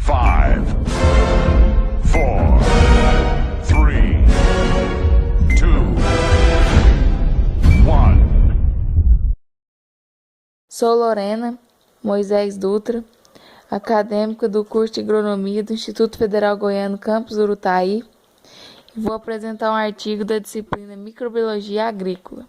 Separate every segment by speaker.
Speaker 1: 5, 4, 3, 2, 1.
Speaker 2: Sou Lorena Moisés Dutra, acadêmica do curso de Agronomia do Instituto Federal Goiano Campus Urutaí, e vou apresentar um artigo da disciplina Microbiologia Agrícola.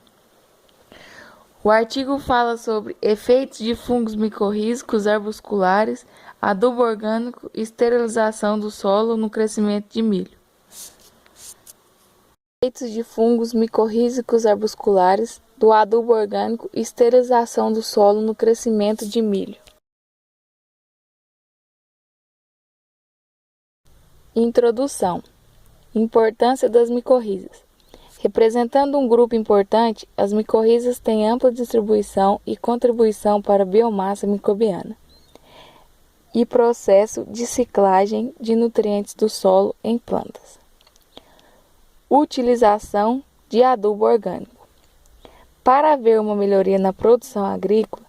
Speaker 2: O artigo fala sobre efeitos de fungos micorrízicos arbusculares, adubo orgânico e esterilização do solo no crescimento de milho. Efeitos de fungos micorrízicos arbusculares, do adubo orgânico e esterilização do solo no crescimento de milho. Introdução. Importância das micorrízas. Representando um grupo importante, as micorrízas têm ampla distribuição e contribuição para a biomassa microbiana e processo de ciclagem de nutrientes do solo em plantas. Utilização de adubo orgânico. Para haver uma melhoria na produção agrícola,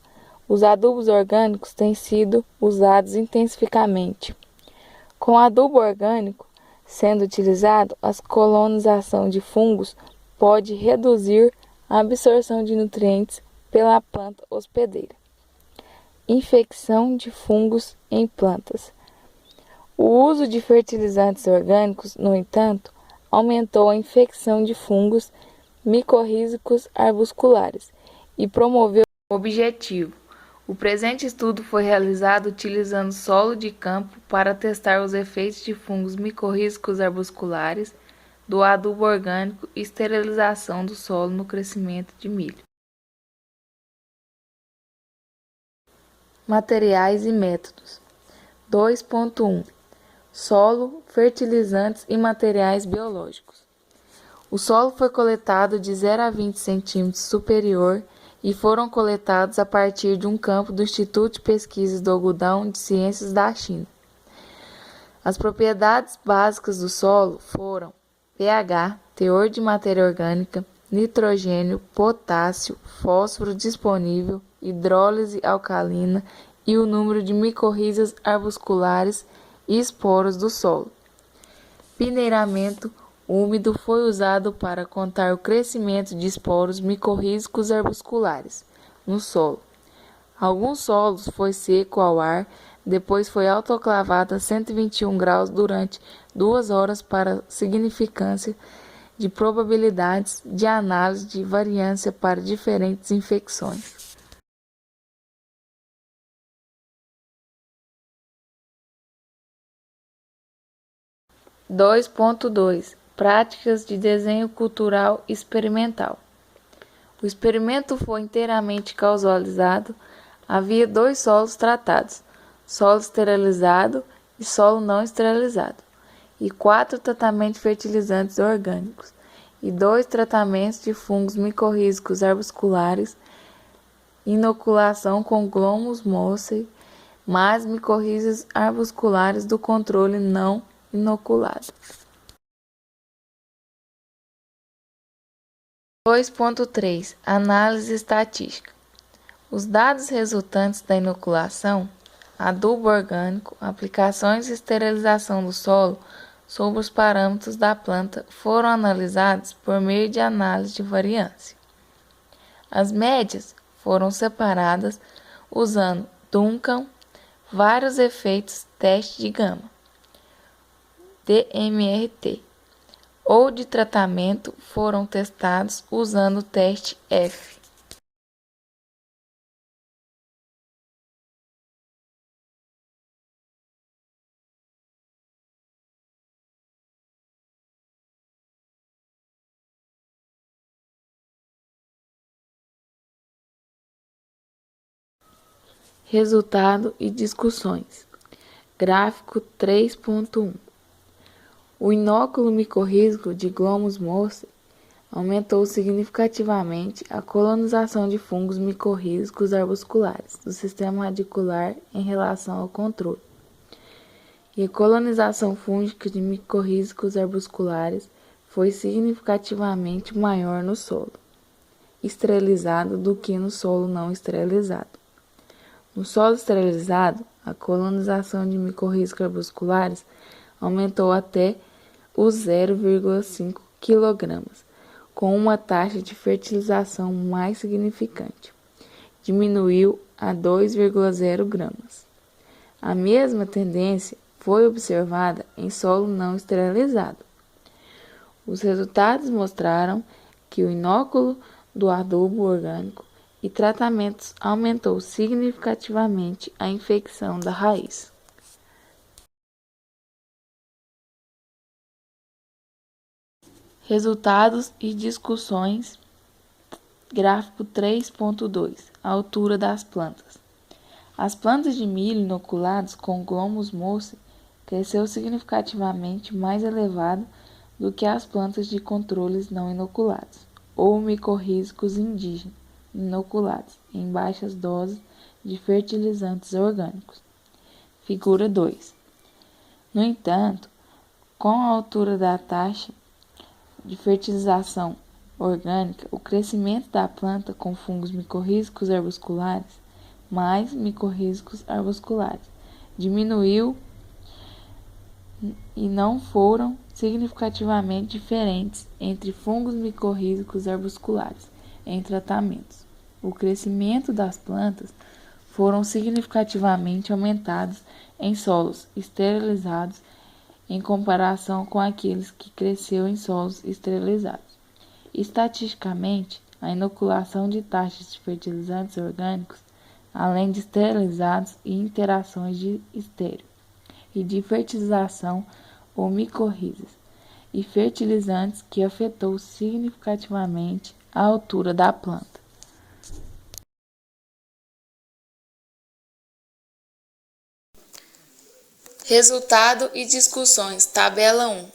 Speaker 2: os adubos orgânicos têm sido usados intensificamente. Com adubo orgânico sendo utilizado, a colonização de fungos pode reduzir a absorção de nutrientes pela planta hospedeira. Infecção de fungos em plantas. O uso de fertilizantes orgânicos, no entanto, aumentou a infecção de fungos micorrízicos arbusculares e promoveu o objetivo. O presente estudo foi realizado utilizando solo de campo para testar os efeitos de fungos micorrízicos arbusculares, do adubo orgânico e esterilização do solo no crescimento de milho. Materiais e métodos. 2.1 Solo, fertilizantes e materiais biológicos. O solo foi coletado de 0 a 20 cm superior e foram coletados a partir de um campo do Instituto de Pesquisas do Algodão de Ciências da China. As propriedades básicas do solo foram pH, teor de matéria orgânica, nitrogênio, potássio, fósforo disponível, hidrólise alcalina e o número de micorrízas arbusculares e esporos do solo. Peneiramento úmido foi usado para contar o crescimento de esporos micorrízicos arbusculares no solo. Alguns solos foi seco ao ar, depois foi autoclavado a 121 graus durante 2 horas para significância de probabilidades de análise de variância para diferentes infecções. Práticas de desenho cultural experimental. O experimento foi inteiramente causalizado. Havia 2 solos tratados, solo esterilizado e solo não esterilizado, e 4 tratamentos de fertilizantes orgânicos, e 2 tratamentos de fungos micorrízicos arbusculares, inoculação com Glomus mosaic, mais micorrízas arbusculares do controle não inoculado. 2.3 Análise estatística. Os dados resultantes da inoculação, adubo orgânico, aplicações e esterilização do solo sob os parâmetros da planta foram analisados por meio de análise de variância. As médias foram separadas usando Duncan, vários efeitos teste de gama, DMRT, ou de tratamento foram testados usando o teste F. Resultado e discussões. Gráfico 3.1 O inóculo micorrízico de Glomus mosaic aumentou significativamente a colonização de fungos micorrízicos arbusculares do sistema radicular em relação ao controle, e a colonização fúngica de micorrízicos arbusculares foi significativamente maior no solo esterilizado do que no solo não esterilizado. No solo esterilizado, a colonização de micorrizas arbusculares aumentou até os 0,5 kg, com uma taxa de fertilização mais significante. Diminuiu a 2,0 gramas. A mesma tendência foi observada em solo não esterilizado. Os resultados mostraram que o inóculo do adubo orgânico e tratamentos aumentou significativamente a infecção da raiz. Resultados e discussões. Gráfico 3.2. A altura das plantas. As plantas de milho inoculadas com Glomus mosaic cresceu significativamente mais elevado do que as plantas de controles não inoculados, ou micorrízicos indígenas inoculados em baixas doses de fertilizantes orgânicos. Figura 2. No entanto, com a altura da taxa de fertilização orgânica, o crescimento da planta com fungos micorrízicos arbusculares mais micorrízicos arbusculares diminuiu e não foram significativamente diferentes entre fungos micorrízicos arbusculares em tratamentos. O crescimento das plantas foram significativamente aumentados em solos esterilizados em comparação com aqueles que cresceu em solos esterilizados. Estatisticamente, a inoculação de taxas de fertilizantes orgânicos, além de esterilizados e interações de estéreo e de fertilização ou micorrizas e fertilizantes que afetou significativamente a altura da planta. Resultado e discussões. Tabela 1.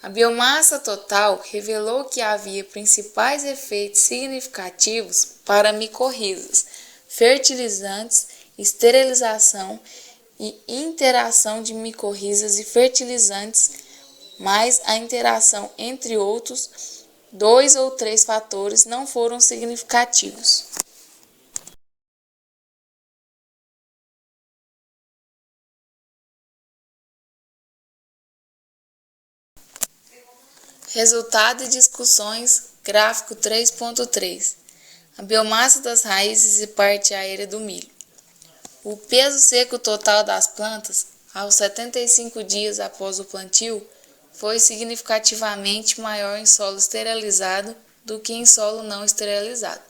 Speaker 2: A biomassa total revelou que havia principais efeitos significativos para micorrizas, fertilizantes, esterilização e interação de micorrizas e fertilizantes, mas a interação entre outros 2 ou 3 fatores não foram significativos. Resultado e discussões. Gráfico 3.3. A biomassa das raízes e parte aérea do milho. O peso seco total das plantas, aos 75 dias após o plantio, foi significativamente maior em solo esterilizado do que em solo não esterilizado.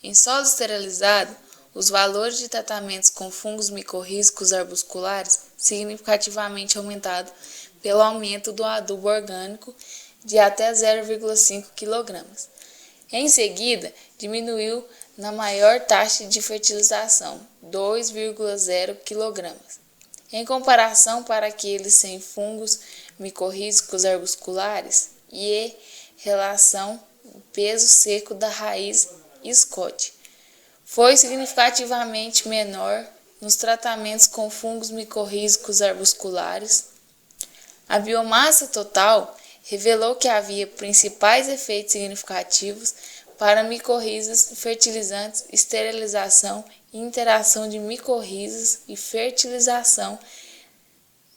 Speaker 2: Em solo esterilizado, os valores de tratamentos com fungos micorrízicos arbusculares significativamente aumentados pelo aumento do adubo orgânico de até 0,5 kg. Em seguida, diminuiu na maior taxa de fertilização, 2,0 kg. Em comparação para aqueles sem fungos micorrízicos arbusculares e relação peso seco da raiz Scott, foi significativamente menor nos tratamentos com fungos micorrízicos arbusculares. A biomassa total revelou que havia principais efeitos significativos para micorrizas, fertilizantes, esterilização e interação de micorrizas e fertilização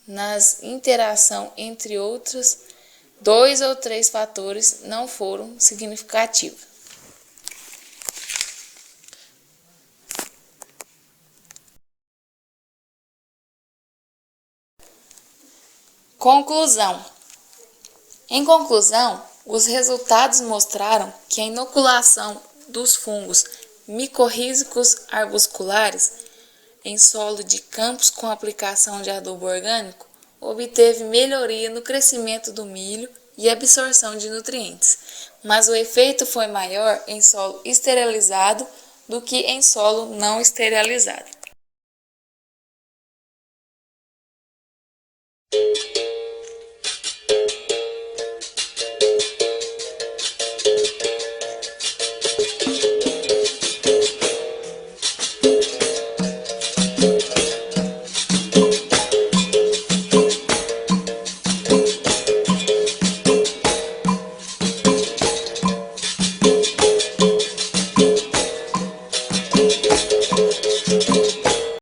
Speaker 2: nas interação entre outros 2 ou 3 fatores não foram significativos. Conclusão. Em conclusão, os resultados mostraram que a inoculação dos fungos micorrízicos arbusculares em solo de campos com aplicação de adubo orgânico obteve melhoria no crescimento do milho e absorção de nutrientes, mas o efeito foi maior em solo esterilizado do que em solo não esterilizado.